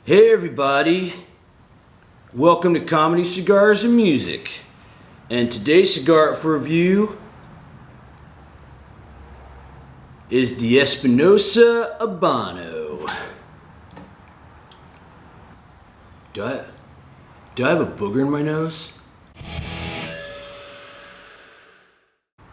Hey everybody, welcome to Comedy, Cigars, and Music. And today's cigar for review is the Espinosa Habano. Do I have a booger in my nose?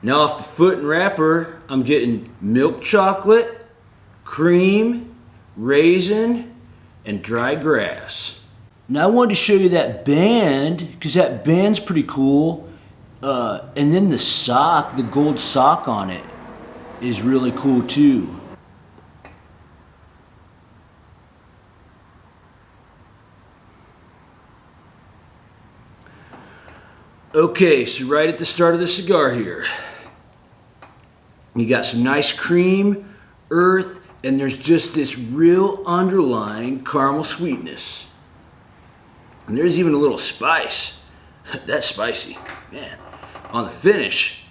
Now off the foot and wrapper, I'm getting milk chocolate, cream, raisin, and dry grass. Now I wanted to show you that band, because that band's pretty cool. And then the sock, the gold sock on it, is really cool too. Okay, so right at the start of the cigar here, you got some nice cream, earth, and there's just this real underlying caramel sweetness. And there's even a little spice. That's spicy, man. On the finish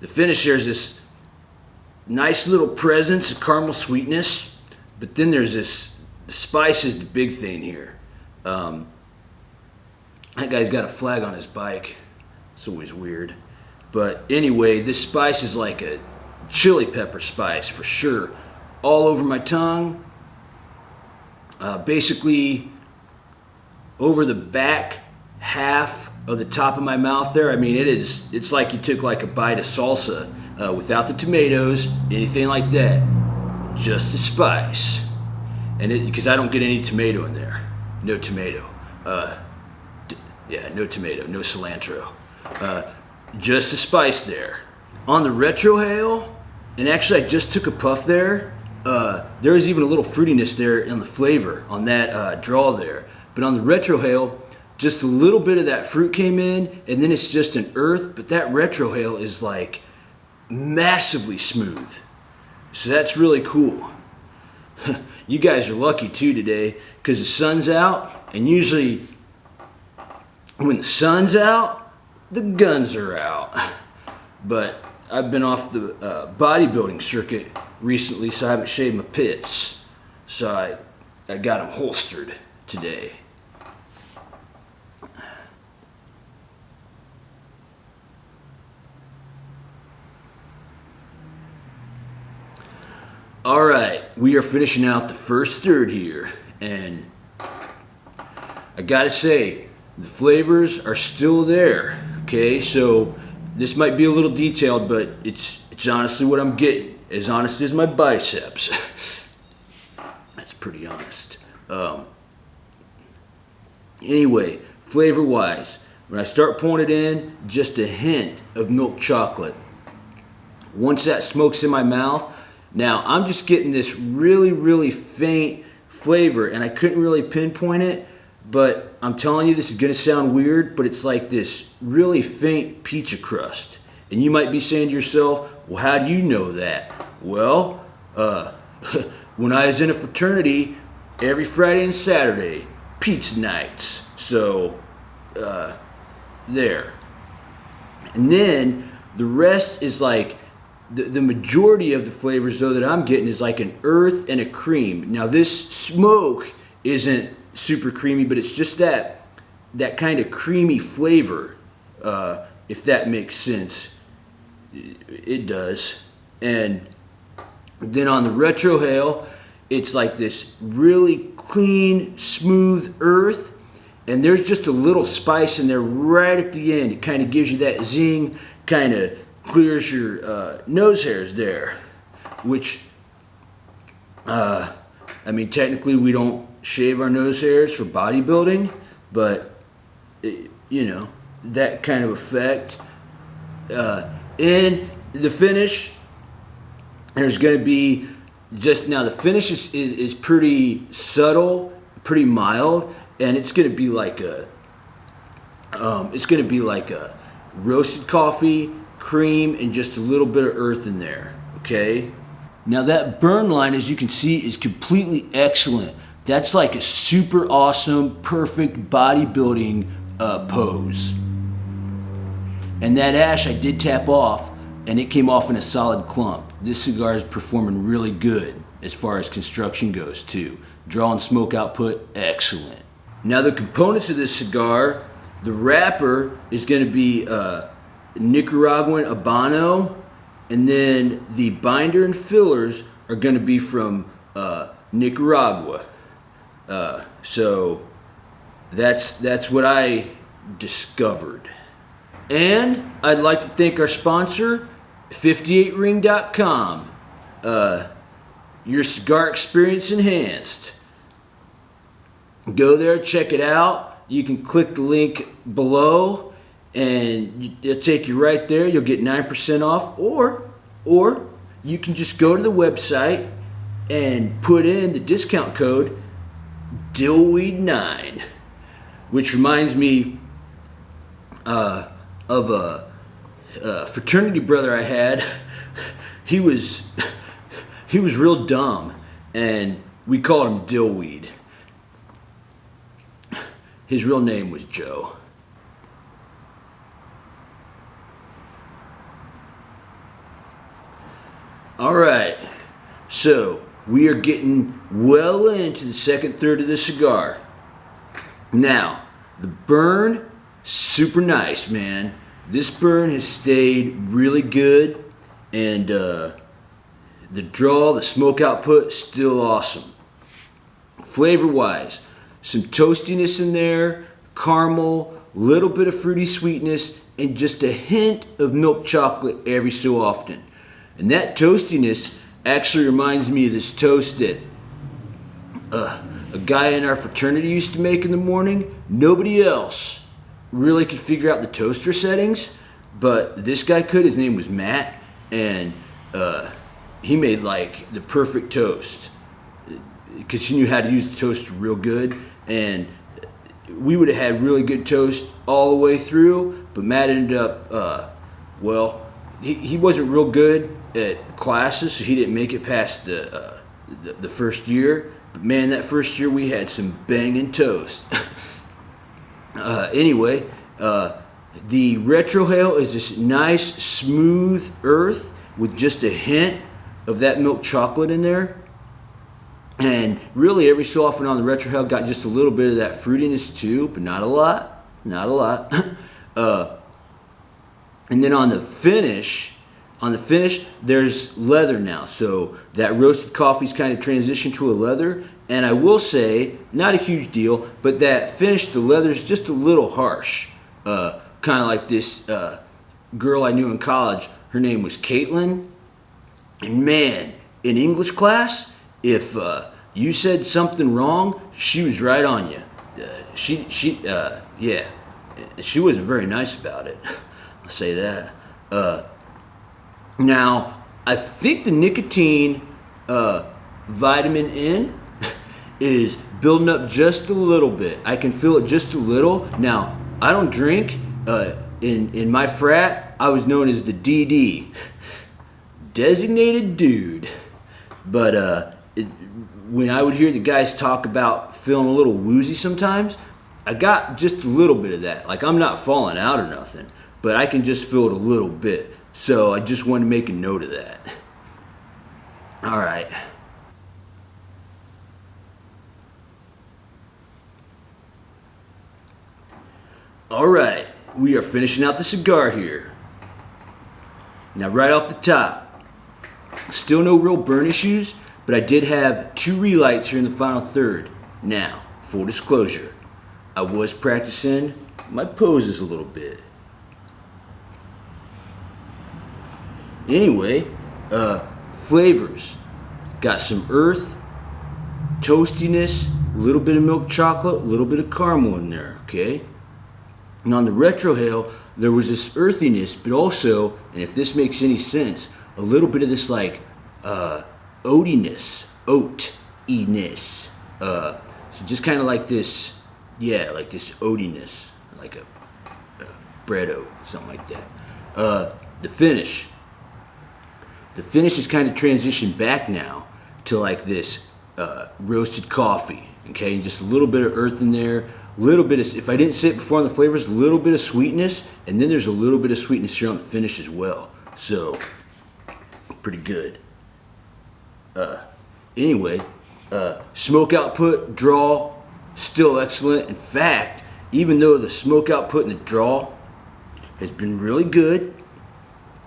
there's this nice little presence of caramel sweetness, but then there's this, the spice is the big thing here. That guy's got a flag on his bike. It's always weird. But anyway, this spice is like a chili pepper spice for sure. All over my tongue, basically over the back half of the top of my mouth there. I mean, it's like you took like a bite of salsa without the tomatoes, anything like that, just the spice. And because I don't get any tomato in there, no tomato. No tomato, no cilantro. Just the spice there. On the retrohale, and actually I just took a puff there. There was even a little fruitiness there in the flavor on that draw there. But on the retrohale, just a little bit of that fruit came in, and then it's just an earth, but that retrohale is like massively smooth. So that's really cool. You guys are lucky too today, because the sun's out, and usually when the sun's out, the guns are out. But I've been off the bodybuilding circuit recently, so I haven't shaved my pits. So I got them holstered today. All right, we are finishing out the first third here, and I gotta say, the flavors are still there. Okay, so this might be a little detailed, but it's honestly what I'm getting. As honest as my biceps. That's pretty honest. Anyway, flavor-wise, when I start pouring it in, just a hint of milk chocolate. Once that smokes in my mouth, now I'm just getting this really, really faint flavor, and I couldn't really pinpoint it, but I'm telling you, this is gonna sound weird, but it's like this really faint pizza crust. And you might be saying to yourself, well, how do you know that? Well, when I was in a fraternity, every Friday and Saturday, pizza nights. So, there. And then the rest is like, the majority of the flavors though that I'm getting is like an earth and a cream. Now this smoke isn't super creamy, but it's just that kind of creamy flavor, if that makes sense. It does. And then on the retrohale, it's like this really clean, smooth earth, and there's just a little spice in there right at the end. It kind of gives you that zing, kind of clears your nose hairs there, which, I mean, technically we don't shave our nose hairs for bodybuilding, but, you know, that kind of effect. In the finish, there's going to be just, now the finish is pretty subtle, pretty mild, and it's going to be like a roasted coffee, cream, and just a little bit of earth in there. Okay, now that burn line, as you can see, is completely excellent. That's like a super awesome, perfect bodybuilding pose. And that ash I did tap off, and it came off in a solid clump. This cigar is performing really good as far as construction goes too. Draw and smoke output, excellent. Now the components of this cigar, the wrapper is going to be Nicaraguan Habano, and then the binder and fillers are going to be from Nicaragua. So that's what I discovered. And I'd like to thank our sponsor, 58ring.com. Your cigar experience enhanced. Go there, check it out. You can click the link below and it'll take you right there. You'll get 9% off, or you can just go to the website and put in the discount code Dillweed9, which reminds me of a fraternity brother I had. He was real dumb, and we called him Dillweed. His real name was Joe. All right, so we are getting well into the second third of the cigar. Now, the burn, super nice, man. This burn has stayed really good, and the draw, the smoke output, still awesome. Flavor-wise, some toastiness in there, caramel, little bit of fruity sweetness, and just a hint of milk chocolate every so often. And that toastiness actually reminds me of this toast that a guy in our fraternity used to make in the morning. Nobody else really could figure out the toaster settings, but this guy could. His name was Matt, and he made like the perfect toast because he knew how to use the toaster real good. And we would have had really good toast all the way through, but Matt ended up, he wasn't real good at classes, so he didn't make it past the first year. But man, that first year we had some banging toast. Anyway, the retrohale is this nice smooth earth with just a hint of that milk chocolate in there. And really every so often on the retrohale got just a little bit of that fruitiness too, but not a lot. And then on the finish, there's leather now. So that roasted coffee's kind of transitioned to a leather. And I will say, not a huge deal, but that finish, the leather's just a little harsh. Kind of like this girl I knew in college. Her name was Caitlin. And man, in English class, if you said something wrong, she was right on you. She wasn't very nice about it. I'll say that. Now, I think the nicotine vitamin N is building up just a little bit. I can feel it just a little. Now, I don't drink. In my frat, I was known as the DD, designated dude. But when I would hear the guys talk about feeling a little woozy sometimes, I got just a little bit of that. Like, I'm not falling out or nothing, but I can just feel it a little bit. So I just wanted to make a note of that. All right. All right, we are finishing out the cigar here. Now, right off the top, still no real burn issues, but I did have 2 relights here in the final third. Now, full disclosure, I was practicing my poses a little bit. Anyway, flavors. Got some earth, toastiness, a little bit of milk chocolate, a little bit of caramel in there, okay? And on the retrohale, there was this earthiness, but also, and if this makes any sense, a little bit of this like oatiness, oat-iness. So just kind of like this, like this oatiness, like a bread oat, something like that. The finish is kind of transitioned back now to like this roasted coffee, okay? And just a little bit of earth in there. Little bit of, if I didn't say it before on the flavors, a little bit of sweetness, and then there's a little bit of sweetness here on the finish as well. So, pretty good. Anyway, Smoke output, draw, still excellent. In fact, even though the smoke output and the draw has been really good,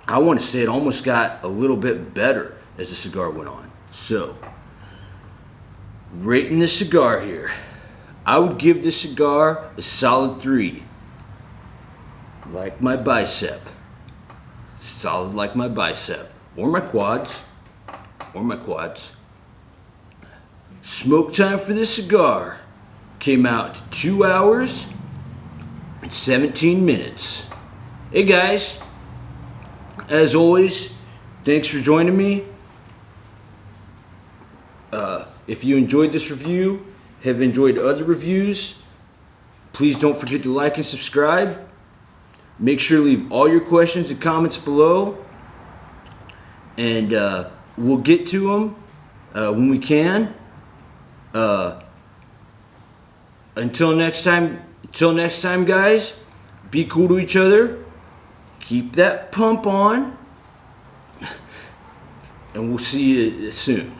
I want to say it almost got a little bit better as the cigar went on. So, rating this cigar here, I would give this cigar a solid 3. Like my bicep. Solid like my bicep. Or my quads. Smoke time for this cigar came out to 2 hours and 17 minutes. Hey guys, as always, thanks for joining me. If you enjoyed this review, have enjoyed other reviews, please don't forget to like and subscribe. Make sure to leave all your questions and comments below, and we'll get to them when we can. Until next time, guys, be cool to each other, keep that pump on, and we'll see you soon.